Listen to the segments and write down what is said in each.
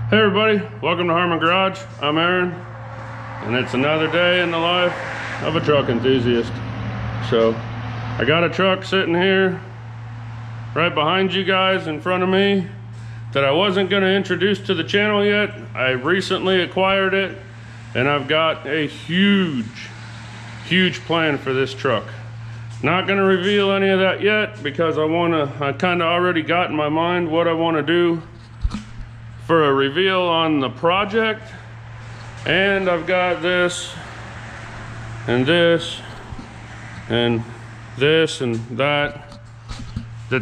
Hey everybody, welcome to Harmon Garage. I'm Aaron, and it's another day in the life of a truck enthusiast. So, I got a truck sitting here right behind you guys in front of me that I wasn't going to introduce to the channel yet. I recently acquired it, and I've got a huge plan for this truck. Not going to reveal any of that yet because I kind of already got in my mind what I want to do for a reveal on the project. And I've got this and this and this and that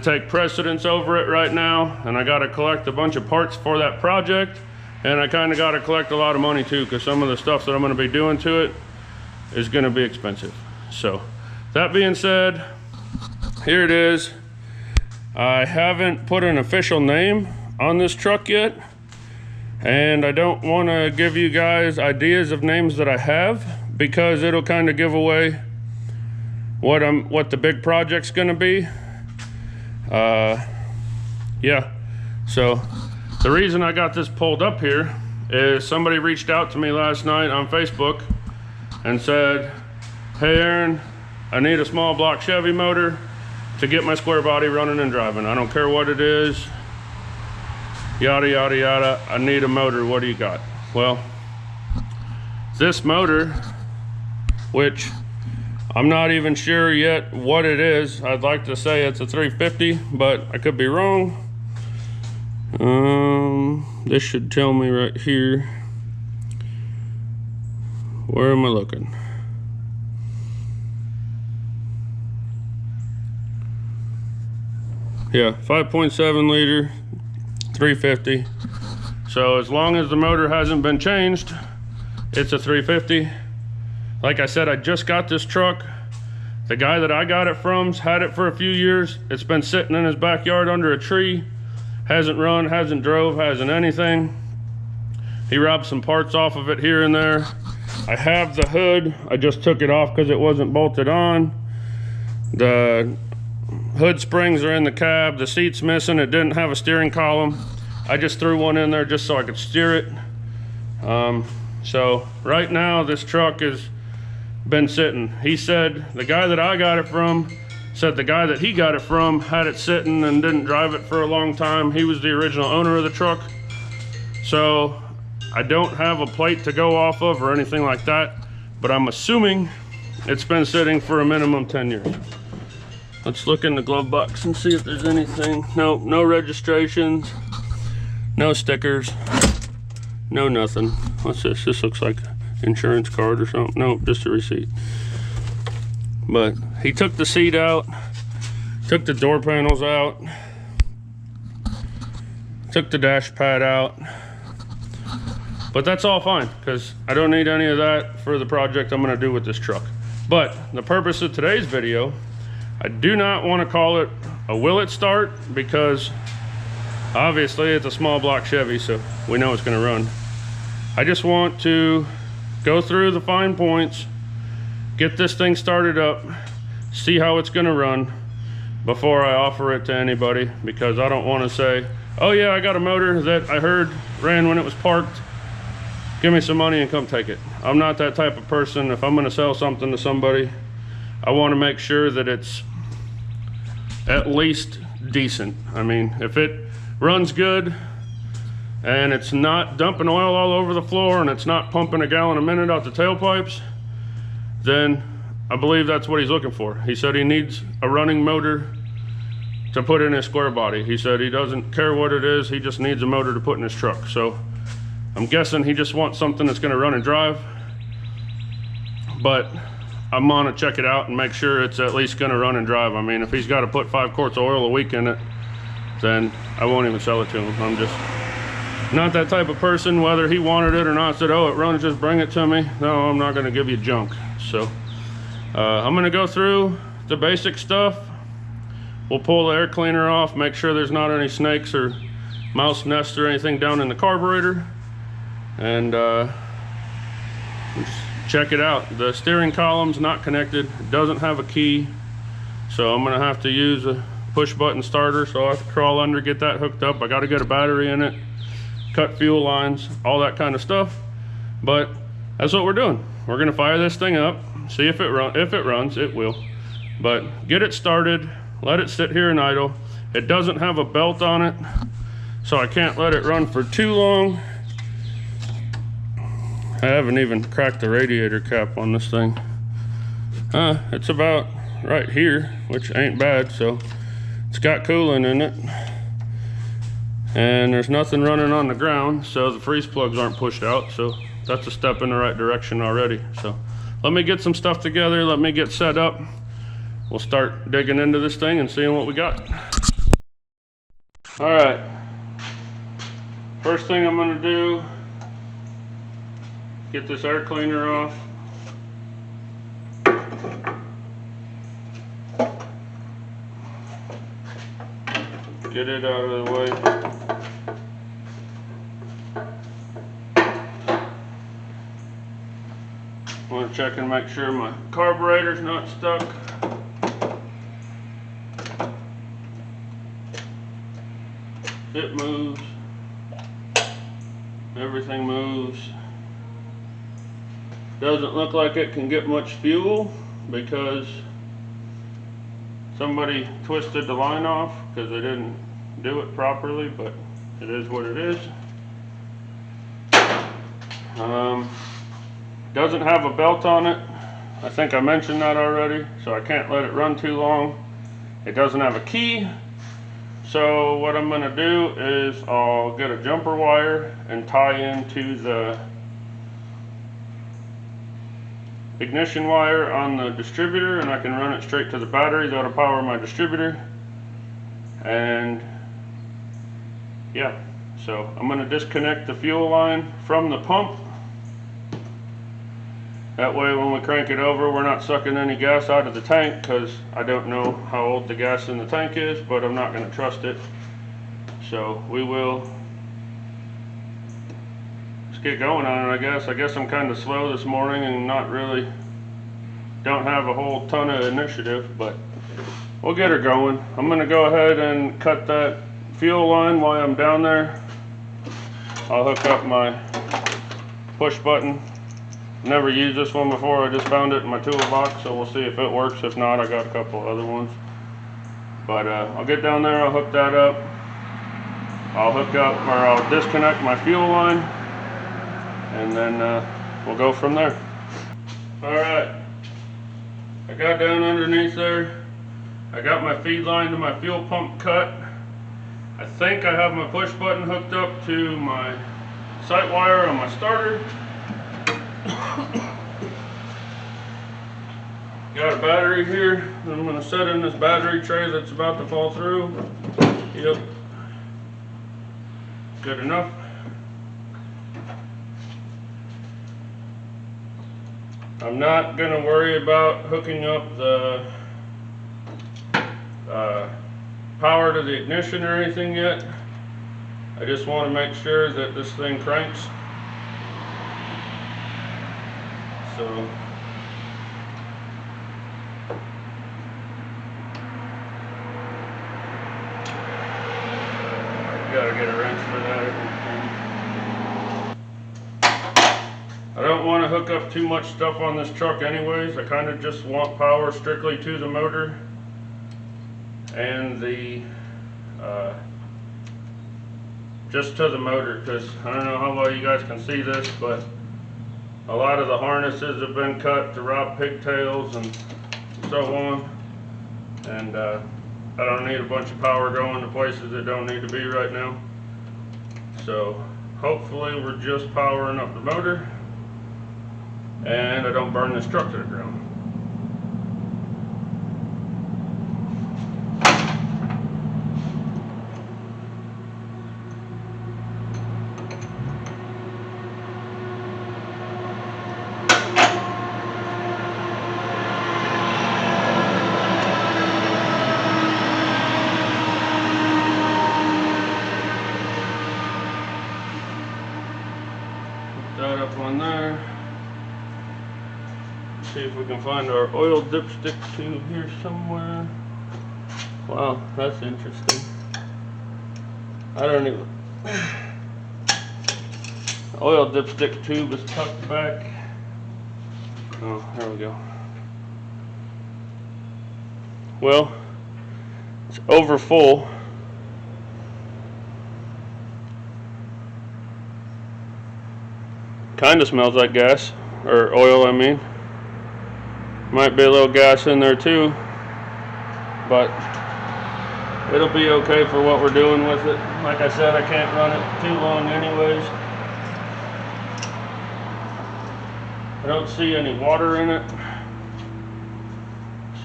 take precedence over it right now, and I got to collect a bunch of parts for that project, and I kind of got to collect a lot of money too, because some of the stuff that I'm going to be doing to it is going to be expensive. So that being said, here it is. I haven't put an official name on this truck yet, and I don't want to give you guys ideas of names that I have, because it'll kind of give away what the big project's going to be. Yeah, so the reason I got this pulled up here is somebody reached out to me last night on Facebook and said, hey Aaron, I need a small block Chevy motor to get my square body running and driving. I don't care what it is, yada yada yada, I need a motor, what do you got? Well, this motor, which I'm not even sure yet what it is. I'd like to say it's a 350, but I could be wrong. This should tell me right here. Where am I looking? Yeah, 5.7 liter, 350. So as long as the motor hasn't been changed, it's a 350. Like I said, I just got this truck. The guy that I got it from's had it for a few years. It's been sitting in his backyard under a tree. Hasn't run, hasn't drove, hasn't anything. He robbed some parts off of it here and there. I have the hood. I just took it off because it wasn't bolted on. The hood springs are in the cab. The seat's missing. It didn't have a steering column. I just threw one in there just so I could steer it. So right now this truck is been sitting. He said the guy that I got it from said the guy that he got it from had it sitting and didn't drive it for a long time. He was the original owner of the truck. So I don't have a plate to go off of or anything like that, but I'm assuming it's been sitting for a minimum 10 years. Let's look in the glove box and see if there's anything. Nope, no registrations, no stickers, no nothing. What's this? This looks like insurance card or something. Nope, just a receipt. But he took the seat out, took the door panels out, took the dash pad out, but that's all fine because I don't need any of that for the project I'm going to do with this truck. But the purpose of today's video, I do not want to call it a will it start, because obviously it's a small block Chevy, so we know it's going to run. I just want to go through the fine points, get this thing started up, see how it's going to run before I offer it to anybody, because I don't want to say, oh yeah, I got a motor that I heard ran when it was parked, give me some money and come take it. I'm not that type of person. If I'm going to sell something to somebody, I want to make sure that it's at least decent. I mean, if it runs good and it's not dumping oil all over the floor and it's not pumping a gallon a minute out the tailpipes, then I believe that's what he's looking for. He said he needs a running motor to put in his square body. He said he doesn't care what it is, he just needs a motor to put in his truck. So I'm guessing he just wants something that's going to run and drive, but I'm gonna check it out and make sure it's at least going to run and drive. I mean, if he's got to put 5 quarts of oil a week in it, then I won't even sell it to him. I'm just not that type of person. Whether he wanted it or not, said, oh, it runs, just bring it to me. No, I'm not going to give you junk. So I'm going to go through the basic stuff. We'll pull the air cleaner off, make sure there's not any snakes or mouse nests or anything down in the carburetor, and check it out. The steering column's not connected, it doesn't have a key, so I'm going to have to use a push button starter, so I have to crawl under, get that hooked up. I got to get a battery in it, cut fuel lines, all that kind of stuff. But that's what we're doing. We're gonna fire this thing up, see if it runs, it will. But get it started, let it sit here and idle. It doesn't have a belt on it, so I can't let it run for too long. I haven't even cracked the radiator cap on this thing. It's about right here, which ain't bad, so it's got coolant in it. And there's nothing running on the ground, so the freeze plugs aren't pushed out, so that's a step in the right direction already. So let me get some stuff together, let me get set up. We'll start digging into this thing and seeing what we got. All right, first thing I'm gonna do, get this air cleaner off. Get it out of the way. I want to check and make sure my carburetor's not stuck. It moves. Everything moves. Doesn't look like it can get much fuel because somebody twisted the line off because they didn't do it properly, but it is what it is. Doesn't have a belt on it. I think I mentioned that already, so I can't let it run too long. It doesn't have a key, so what I'm going to do is I'll get a jumper wire and tie into the ignition wire on the distributor, and I can run it straight to the battery. That'll power my distributor. And yeah, so I'm going to disconnect the fuel line from the pump. That way when we crank it over, we're not sucking any gas out of the tank, because I don't know how old the gas in the tank is, but I'm not going to trust it. So we will just get going on it, I guess. I guess I'm kind of slow this morning and don't have a whole ton of initiative, but we'll get her going. I'm going to go ahead and cut that fuel line while I'm down there. I'll hook up my push button. Never used this one before, I just found it in my toolbox, so we'll see if it works. If not, I got a couple other ones. But I'll get down there, I'll hook that up. I'll disconnect my fuel line, and then we'll go from there. Alright, I got down underneath there. I got my feed line to my fuel pump cut. I think I have my push button hooked up to my sight wire on my starter. Got a battery here. I'm going to set in this battery tray that's about to fall through. Yep. Good enough. I'm not going to worry about hooking up the power to the ignition or anything yet. I just want to make sure that this thing cranks. So gotta get a wrench for that. I don't want to hook up too much stuff on this truck anyways. I kind of just want power strictly to the motor and the just to the motor, because I don't know how well you guys can see this, but a lot of the harnesses have been cut to rob pigtails and so on, and I don't need a bunch of power going to places that don't need to be right now. So hopefully we're just powering up the motor and I don't burn this truck to the ground. That up on there. See if we can find our oil dipstick tube here somewhere. Wow, that's interesting. I don't even. Oil dipstick tube is tucked back. Oh, there we go. Well, it's over full. Kind of smells like gas, or oil I mean. Might be a little gas in there too, but it'll be okay for what we're doing with it. Like I said, I can't run it too long anyways. I don't see any water in it,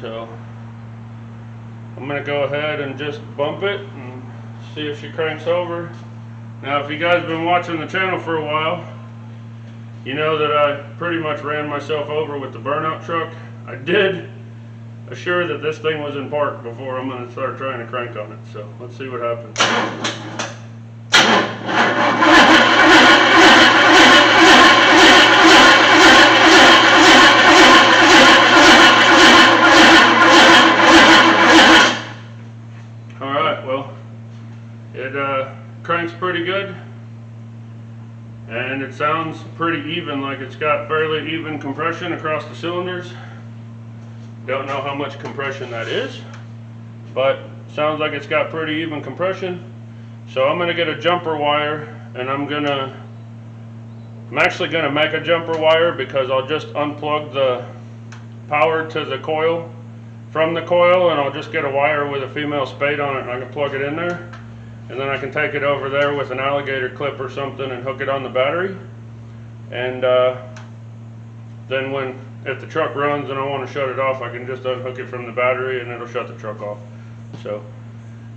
so I'm going to go ahead and just bump it and see if she cranks over. Now, if you guys have been watching the channel for a while, you know that I pretty much ran myself over with the burnout truck. I did assure that this thing was in park before I'm going to start trying to crank on it. So let's see what happens. Alright, well, it cranks pretty good. And it sounds pretty even, like it's got fairly even compression across the cylinders. Don't know how much compression that is, but sounds like it's got pretty even compression. So I'm going to get a jumper wire, and I'm actually going to make a jumper wire because I'll just unplug the power to the coil from the coil, and I'll just get a wire with a female spade on it, and I can plug it in there. And then I can take it over there with an alligator clip or something and hook it on the battery. And then if the truck runs and I want to shut it off, I can just unhook it from the battery and it'll shut the truck off. So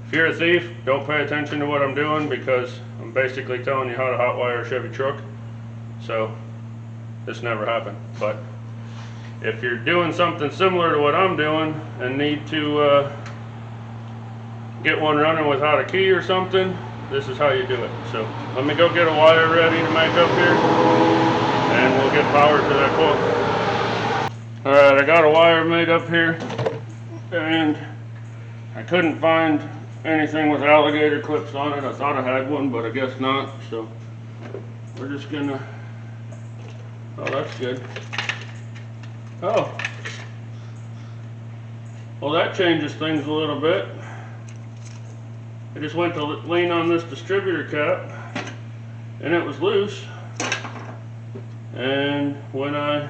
if you're a thief, don't pay attention to what I'm doing because I'm basically telling you how to hotwire a Chevy truck. So this never happened. But if you're doing something similar to what I'm doing and need to get one running without a key or something, this is how you do it. So let me go get a wire ready to make up here and we'll get power to that coil. Alright, I got a wire made up here and I couldn't find anything with alligator clips on it. I thought I had one, but I guess not. So we're just gonna, oh, that's good. Oh, well, that changes things a little bit. I just went to lean on this distributor cap and it was loose, and when I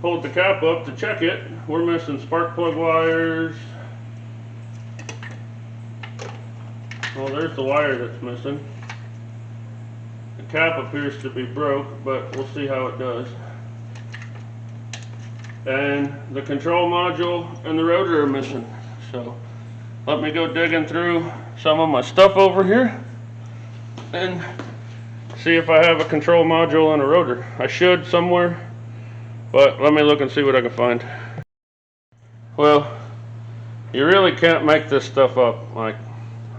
pulled the cap up to check it, we're missing spark plug wires. Well, there's the wire that's missing. The cap appears to be broke, but we'll see how it does. And the control module and the rotor are missing. So let me go digging through some of my stuff over here and see if I have a control module and a rotor. I should somewhere, but let me look and see what I can find. Well, you really can't make this stuff up. Like,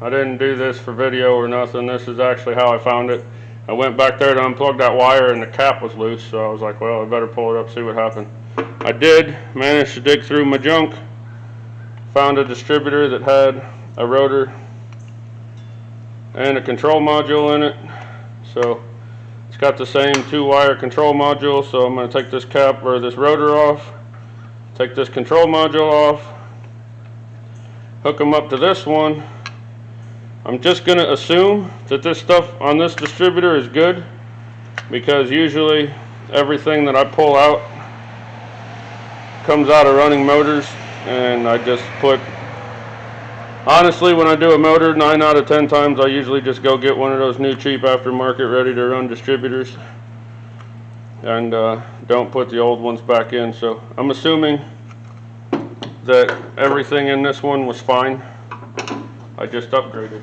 I didn't do this for video or nothing. This is actually how I found it. I went back there to unplug that wire and the cap was loose, so I was like, well, I better pull it up, see what happened. I did manage to dig through my junk. Found a distributor that had a rotor and a control module in it. So it's got the same 2-wire control module. So I'm going to take this cap or this rotor off, take this control module off, hook them up to this one. I'm just going to assume that this stuff on this distributor is good, because usually everything that I pull out comes out of running motors. And I just put, honestly, when I do a motor, 9 out of 10 times I usually just go get one of those new cheap aftermarket ready to run distributors and don't put the old ones back in. So I'm assuming that everything in this one was fine. I just upgraded.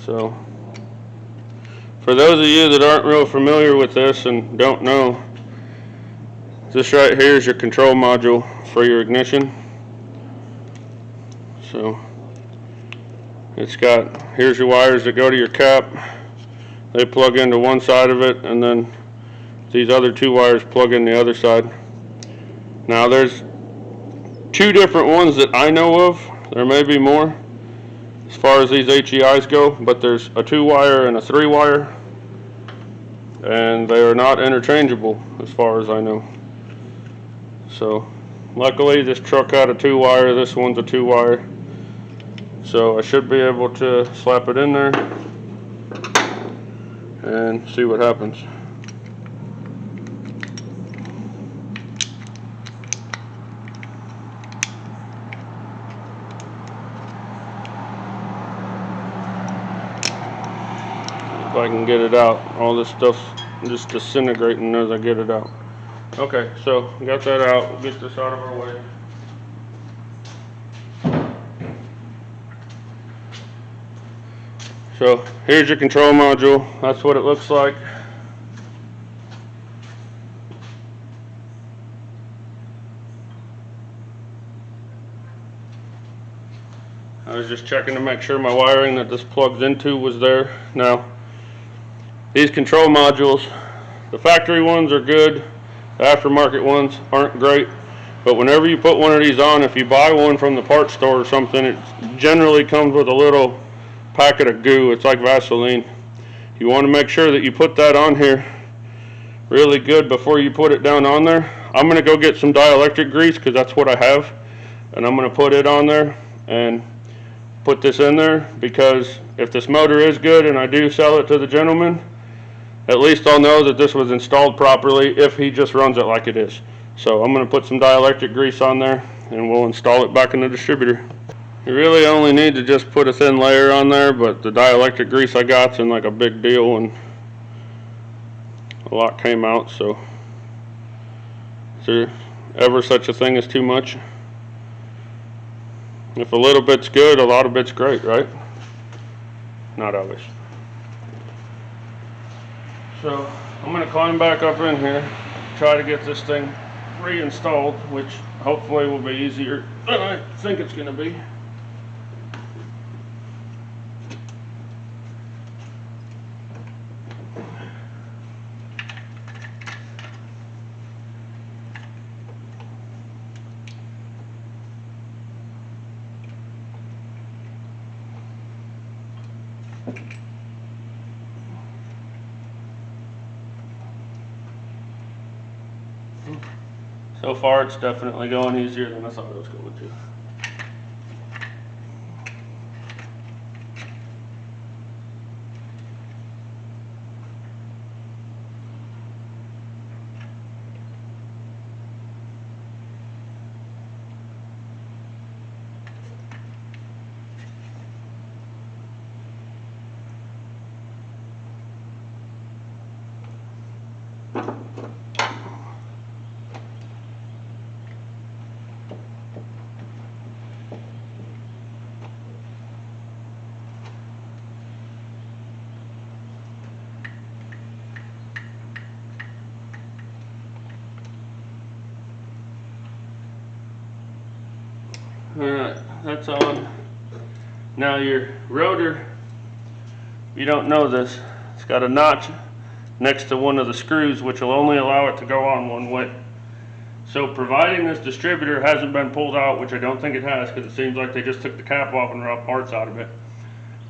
So for those of you that aren't real familiar with this and don't know, this right here is your control module for your ignition. So it's got, here's your wires that go to your cap. They plug into one side of it, and then these other 2 wires plug in the other side. Now there's two different ones that I know of. There may be more as far as these HEIs go, but there's a 2-wire and a 3-wire, and they are not interchangeable as far as I know. So luckily this truck had a 2-wire, this one's a 2-wire, so I should be able to slap it in there and see what happens. If I can get it out. All this stuff's just disintegrating as I get it out. Okay, so got that out. We'll get this out of our way. So here's your control module. That's what it looks like. I was just checking to make sure my wiring that this plugs into was there. Now, these control modules, the factory ones are good, the aftermarket ones aren't great, but whenever you put one of these on, if you buy one from the parts store or something, it generally comes with a little packet of goo. It's like Vaseline. You want to make sure that you put that on here really good before you put it down on there. I'm going to go get some dielectric grease because that's what I have, and I'm going to put it on there and put this in there, because if this motor is good and I do sell it to the gentleman, at least I'll know that this was installed properly if he just runs it like it is. So I'm going to put some dielectric grease on there and we'll install it back in the distributor. You really only need to just put a thin layer on there, but the dielectric grease I got's in like a big deal and a lot came out, so is there ever such a thing as too much? If a little bit's good, a lot of bit's great, right? Not always. So I'm going to climb back up in here, try to get this thing reinstalled, which hopefully will be easier than I think it's going to be. So far it's definitely going easier than I thought it was going to. Alright, that's on. Now your rotor, you don't know this, it's got a notch next to one of the screws which will only allow it to go on one way. So providing this distributor hasn't been pulled out, which I don't think it has because it seems like they just took the cap off and robbed parts out of it,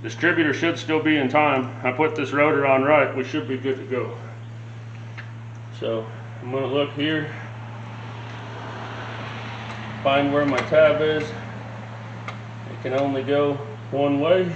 distributor should still be in time. I put this rotor on right, we should be good to go. So I'm going to look here, find where my tab is. It can only go one way.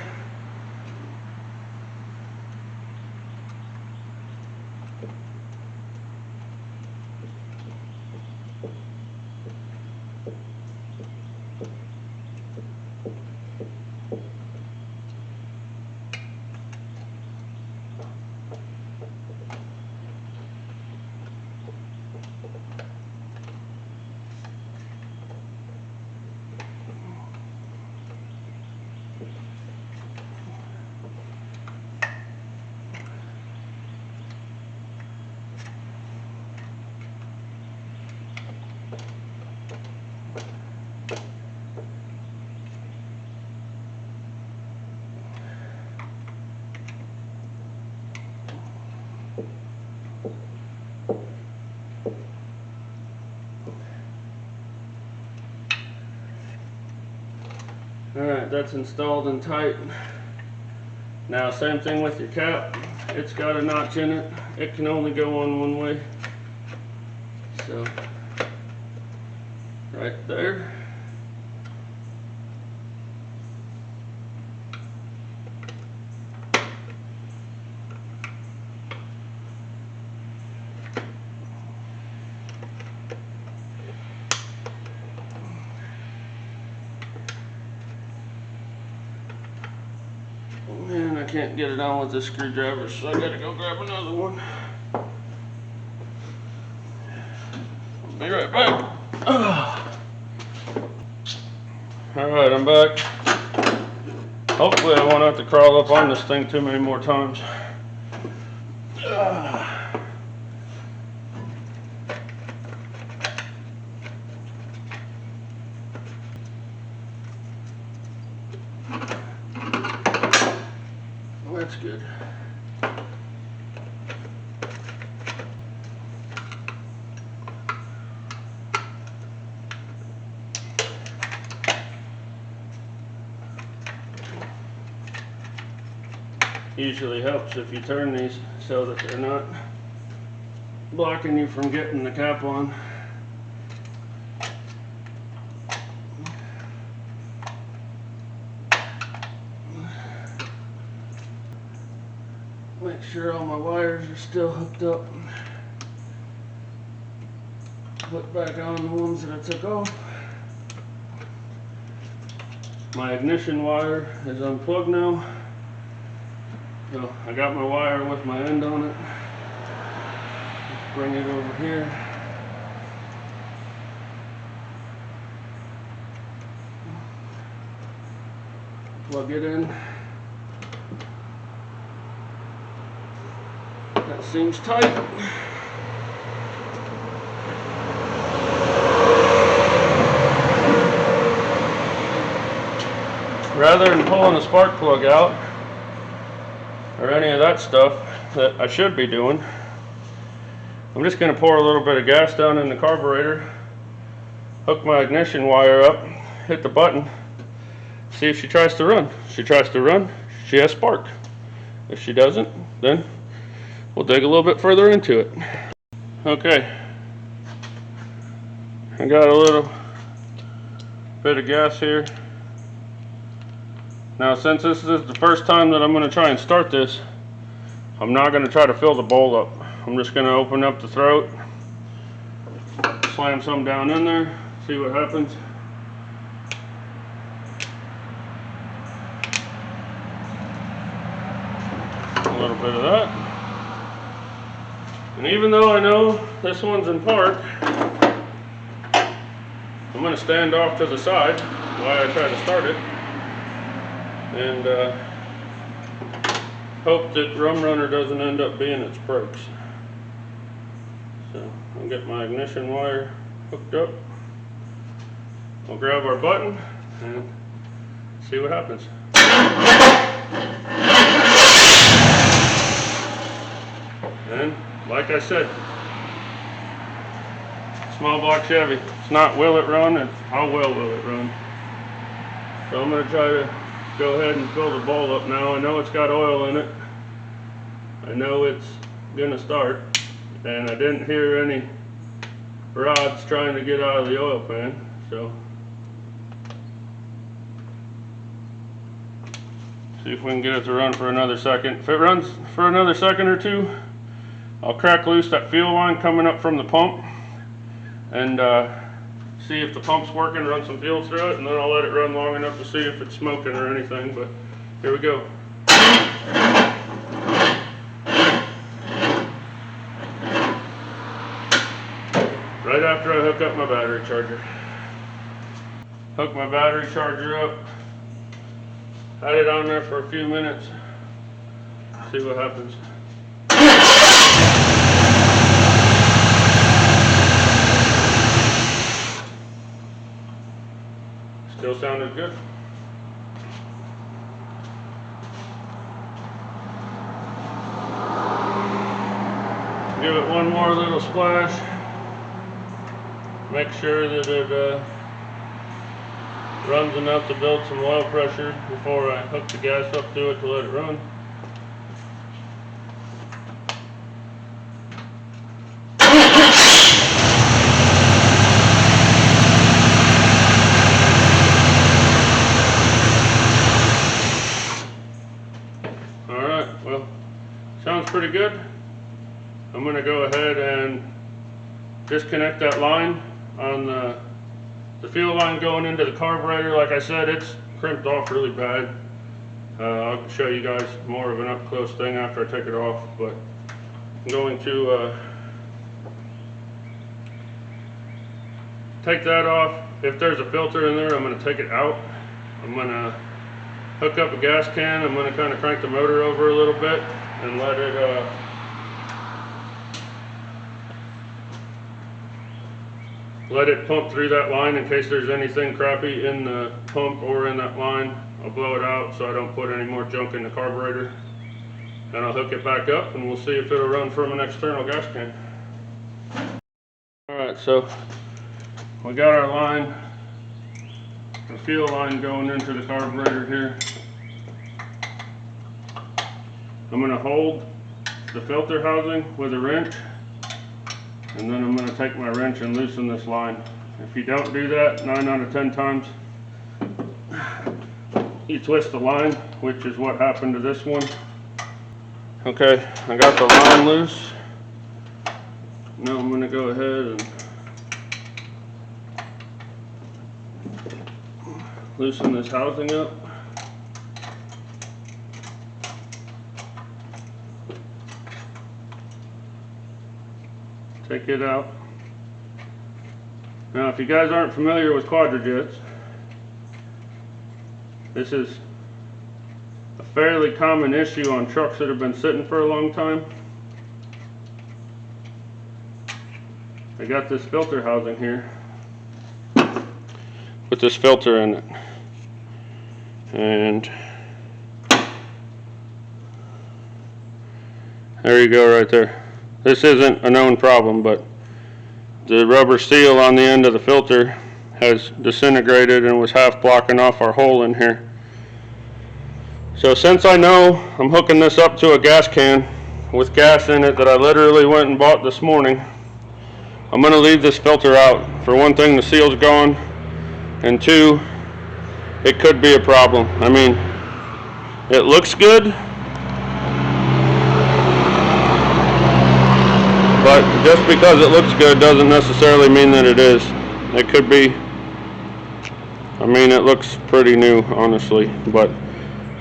Alright, that's installed and tight. Now same thing with your cap. It's got a notch in it. It can only go on one way. So, right there. Man, I can't get it on with this screwdriver, so I gotta go grab another one. I'll be right back. Alright, I'm back. Hopefully I won't have to crawl up on this thing too many more times. That's good. Usually helps if you turn these so that they're not blocking you from getting the cap on. Make sure all my wires are still hooked up. Put back on the ones that I took off. My ignition wire is unplugged now. So I got my wire with my end on it. Let's bring it over here. Plug it in. That seems tight. Rather than pulling the spark plug out or any of that stuff that I should be doing, I'm just going to pour a little bit of gas down in the carburetor, hook my ignition wire up, hit the button, see if she tries to run. If she tries to run, she has spark. If she doesn't, then we'll dig a little bit further into it. Okay, I got a little bit of gas here. Now since this is the first time that I'm going to try and start this, I'm not going to try to fill the bowl up. I'm just going to open up the throat, slam some down in there, see what happens. A little bit of that. And even though I know this one's in park, I'm going to stand off to the side while I try to start it. And hope that Rum Runner doesn't end up being its brakes. So I'll get my ignition wire hooked up. I'll grab our button and see what happens. And like I said, small block Chevy. It's not will it run, it's how well will it run. So I'm going to try to go ahead and fill the bowl up now. I know it's got oil in it. I know it's gonna start, and I didn't hear any rods trying to get out of the oil pan, so see if we can get it to run for another second. If it runs for another second or two, I'll crack loose that fuel line coming up from the pump and see if the pump's working, run some fuel through it, and then I'll let it run long enough to see if it's smoking or anything. But here we go. Right after I hook up my battery charger. Hook my battery charger up, had it on there for a few minutes, see what happens. Still sounded good. Give it one more little splash. Make sure that it runs enough to build some oil pressure before I hook the gas up to it to let it run. Alright, well, sounds pretty good. I'm going to go ahead and disconnect that line on the fuel line going into the carburetor. Like I said, it's crimped off really bad. I'll show you guys more of an up close thing after I take it off, but I'm going to take that off. If there's a filter in there, I'm going to take it out. I'm going to hook up a gas can. I'm going to kind of crank the motor over a little bit and let it pump through that line in case there's anything crappy in the pump or in that line. I'll blow it out so I don't put any more junk in the carburetor. And I'll hook it back up and we'll see if it'll run from an external gas can. Alright, so we got our line, the fuel line going into the carburetor here. I'm going to hold the filter housing with a wrench, and then I'm going to take my wrench and loosen this line. If you don't do that, 9 out of 10 times, you twist the line, which is what happened to this one. Okay, I got the line loose. Now I'm going to go ahead and loosen this housing up. Take it out. Now, if you guys aren't familiar with quadrajets, this is a fairly common issue on trucks that have been sitting for a long time. I got this filter housing here with this filter in it, and there you go right there. This isn't a known problem, but the rubber seal on the end of the filter has disintegrated and was half blocking off our hole in here. So since I know I'm hooking this up to a gas can with gas in it that I literally went and bought this morning, I'm going to leave this filter out. For one thing, the seal's gone, and two, it could be a problem. I mean, it looks good, but just because it looks good doesn't necessarily mean that it is. It could be, I mean, it looks pretty new, honestly, but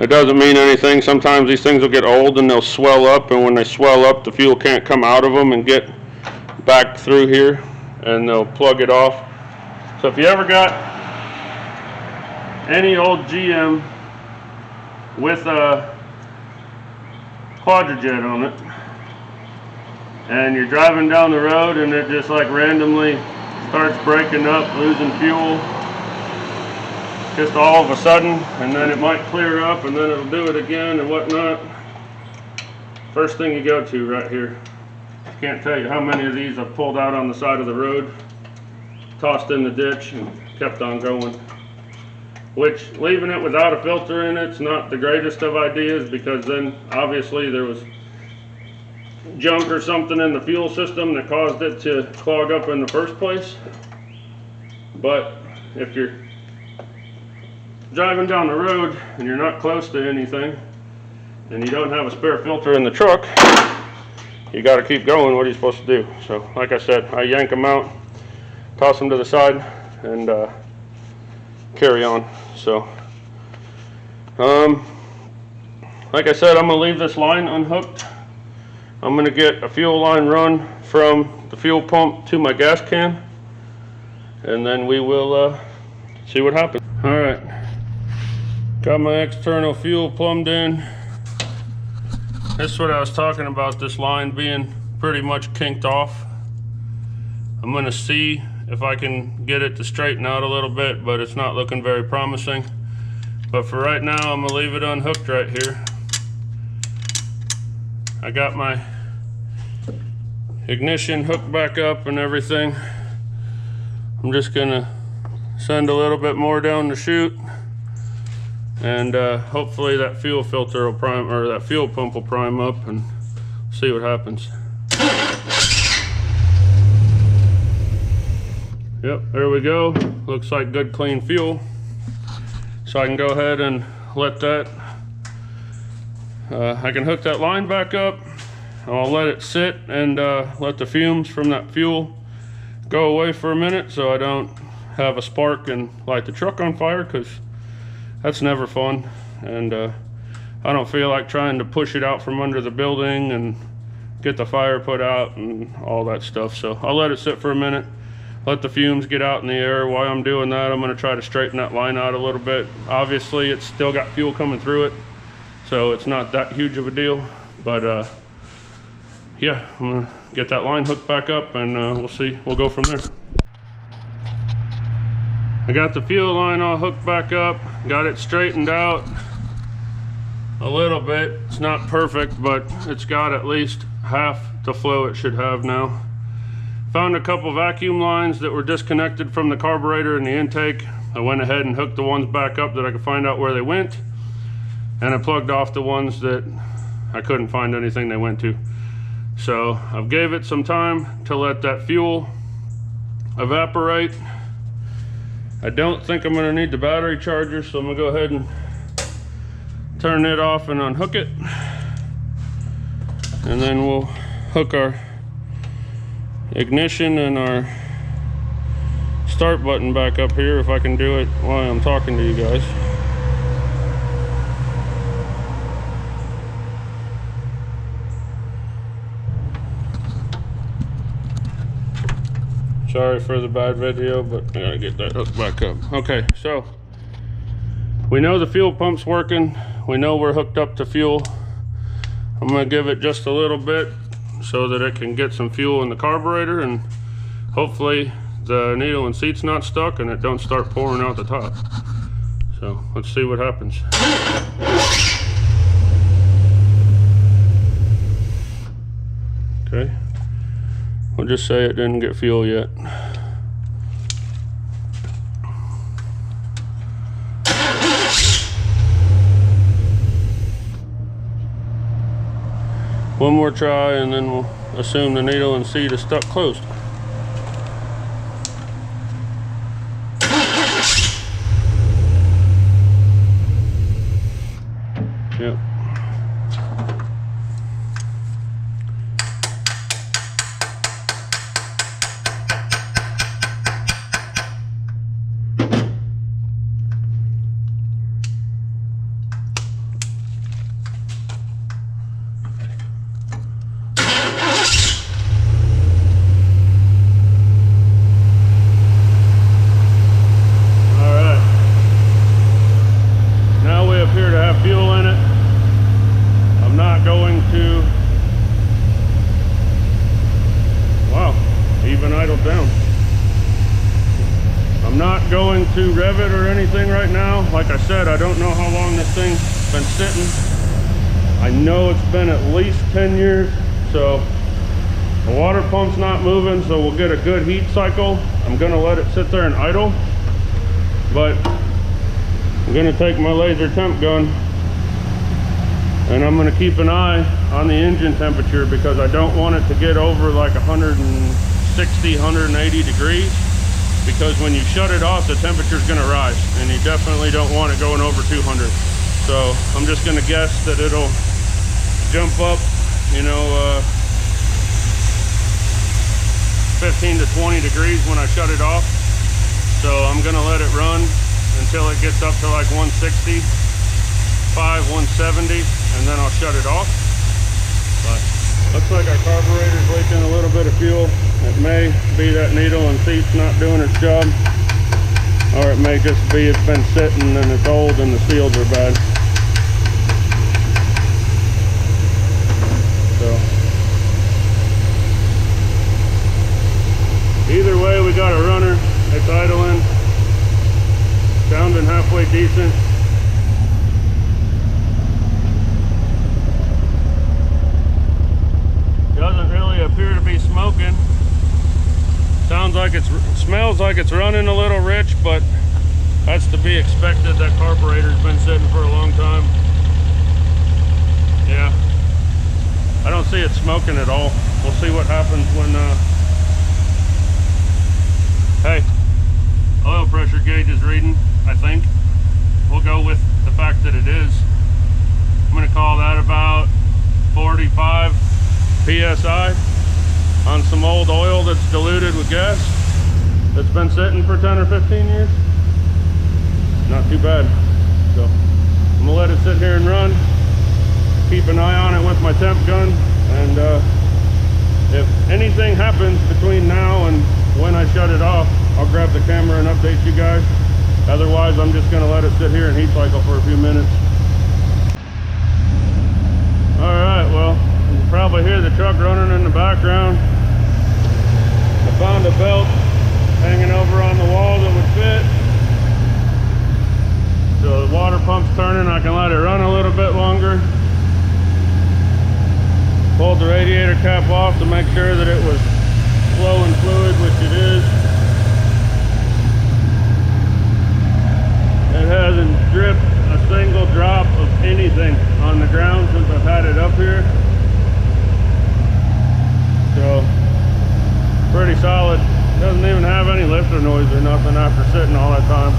it doesn't mean anything. Sometimes these things will get old and they'll swell up, and when they swell up, the fuel can't come out of them and get back through here, and they'll plug it off. So if you ever got any old GM with a quadrajet on it, and you're driving down the road and it just like randomly starts breaking up, losing fuel just all of a sudden, and then it might clear up and then it'll do it again and whatnot, first thing you go to right here. I can't tell you how many of these I've pulled out on the side of the road, tossed in the ditch, and kept on going. Which, leaving it without a filter in it's not the greatest of ideas, because then obviously there was junk or something in the fuel system that caused it to clog up in the first place. But if you're driving down the road and you're not close to anything and you don't have a spare filter in the truck, you got to keep going. What are you supposed to do? So like I said, I yank them out, toss them to the side, and carry on. So like I said, I'm gonna leave this line unhooked. I'm going to get a fuel line run from the fuel pump to my gas can, and then we will see what happens. Alright, got my external fuel plumbed in. This is what I was talking about, this line being pretty much kinked off. I'm going to see if I can get it to straighten out a little bit, but it's not looking very promising. But for right now, I'm going to leave it unhooked right here. I got my ignition hooked back up and everything. I'm just gonna send a little bit more down the chute, and hopefully that fuel filter will prime, or that fuel pump will prime up, and see what happens. Yep, there we go. Looks like good clean fuel. So I can go ahead and let that, I can hook that line back up. I'll let it sit and let the fumes from that fuel go away for a minute so I don't have a spark and light the truck on fire, because that's never fun. And I don't feel like trying to push it out from under the building and get the fire put out and all that stuff. So I'll let it sit for a minute, let the fumes get out in the air. While I'm doing that, I'm going to try to straighten that line out a little bit. Obviously it's still got fuel coming through it, so it's not that huge of a deal, but yeah, I'm going to get that line hooked back up, and we'll see, we'll go from there. I got the fuel line all hooked back up, got it straightened out a little bit. It's not perfect, but it's got at least half the flow it should have now. Found a couple vacuum lines that were disconnected from the carburetor and the intake. I went ahead and hooked the ones back up that I could find out where they went, and I plugged off the ones that I couldn't find anything they went to. So I've gave it some time to let that fuel evaporate. I don't think I'm going to need the battery charger, so I'm going to go ahead and turn it off and unhook it, and then we'll hook our ignition and our start button back up here, if I can do it while I'm talking to you guys. Sorry for the bad video, but I gotta get that hooked back up. Okay, so we know the fuel pump's working. We know we're hooked up to fuel. I'm gonna give it just a little bit so that it can get some fuel in the carburetor, and hopefully the needle and seat's not stuck and it don't start pouring out the top. So let's see what happens. Okay. We'll just say it didn't get fuel yet. One more try, and then we'll assume the needle and seat is stuck closed. Yep. Down. I'm not going to rev it or anything right now. Like I said, I don't know how long this thing's been sitting. I know it's been at least 10 years, so the water pump's not moving, so we'll get a good heat cycle. I'm gonna let it sit there and idle, but I'm gonna take my laser temp gun and I'm gonna keep an eye on the engine temperature, because I don't want it to get over like 160, 180 degrees, because when you shut it off, the temperature's gonna rise, and you definitely don't want it going over 200. So I'm just gonna guess that it'll jump up, you know, 15 to 20 degrees when I shut it off. So I'm gonna let it run until it gets up to like 165, 170, and then I'll shut it off. But looks like our carburetor's leaking a little bit of fuel. It may be that needle and seat's not doing its job, or it may just be it's been sitting and it's old and the seals are bad. So either way, we got a runner. It's idling, sounding halfway decent. Doesn't really appear to be smoking. Smells like it's running a little rich, but that's to be expected. That carburetor's been sitting for a long time. Yeah, I don't see it smoking at all. We'll see what happens when hey, oil pressure gauge is reading, I think. We'll go with the fact that it is. I'm gonna call that about 45 PSI on some old oil that's diluted with gas that's been sitting for 10 or 15 years. Not too bad. So I'm gonna let it sit here and run. Keep an eye on it with my temp gun, and if anything happens between now and when I shut it off, I'll grab the camera and update you guys. Otherwise, I'm just gonna let it sit here and heat cycle for a few minutes. All right, well, you can probably hear the truck running in the background. I found a belt hanging over on the wall that would fit. So the water pump's turning, I can let it run a little bit longer. Pulled the radiator cap off to make sure that it was flowing fluid, which it is. It hasn't dripped a single drop of anything on the ground since I've had it up here. So, pretty solid. Doesn't even have any lifter noise or nothing after sitting all that time.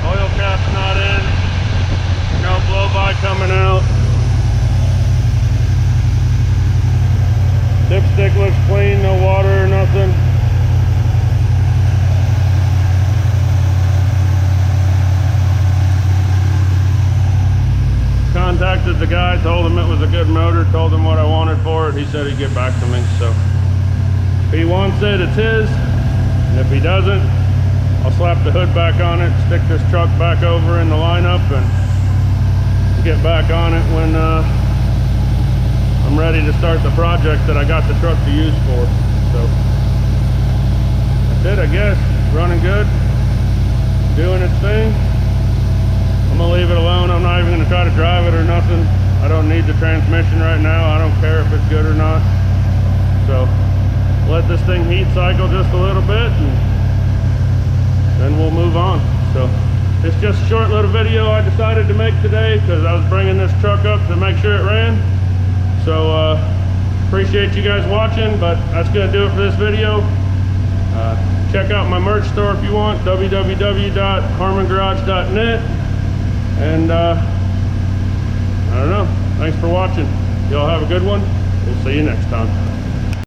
Oil cap's not in. No blow-by coming out. Dipstick looks clean, no water or nothing. Contacted the guy, told him it was a good motor, told him what I wanted for it. He said he'd get back to me. So if he wants it, it's his. And if he doesn't, I'll slap the hood back on it, stick this truck back over in the lineup, and get back on it when I'm ready to start the project that I got the truck to use for. So that's it, I guess. Running good, doing its thing. I'm gonna leave it alone. I'm not even gonna try to drive it or nothing. I don't need the transmission right now. I don't care if it's good or not. So let this thing heat cycle just a little bit, and then we'll move on. So it's just a short little video I decided to make today because I was bringing this truck up to make sure it ran. So appreciate you guys watching, but that's gonna do it for this video. Check out my merch store if you want, www.harmongarage.net. And I don't know, thanks for watching. Y'all have a good one. We'll see you next time.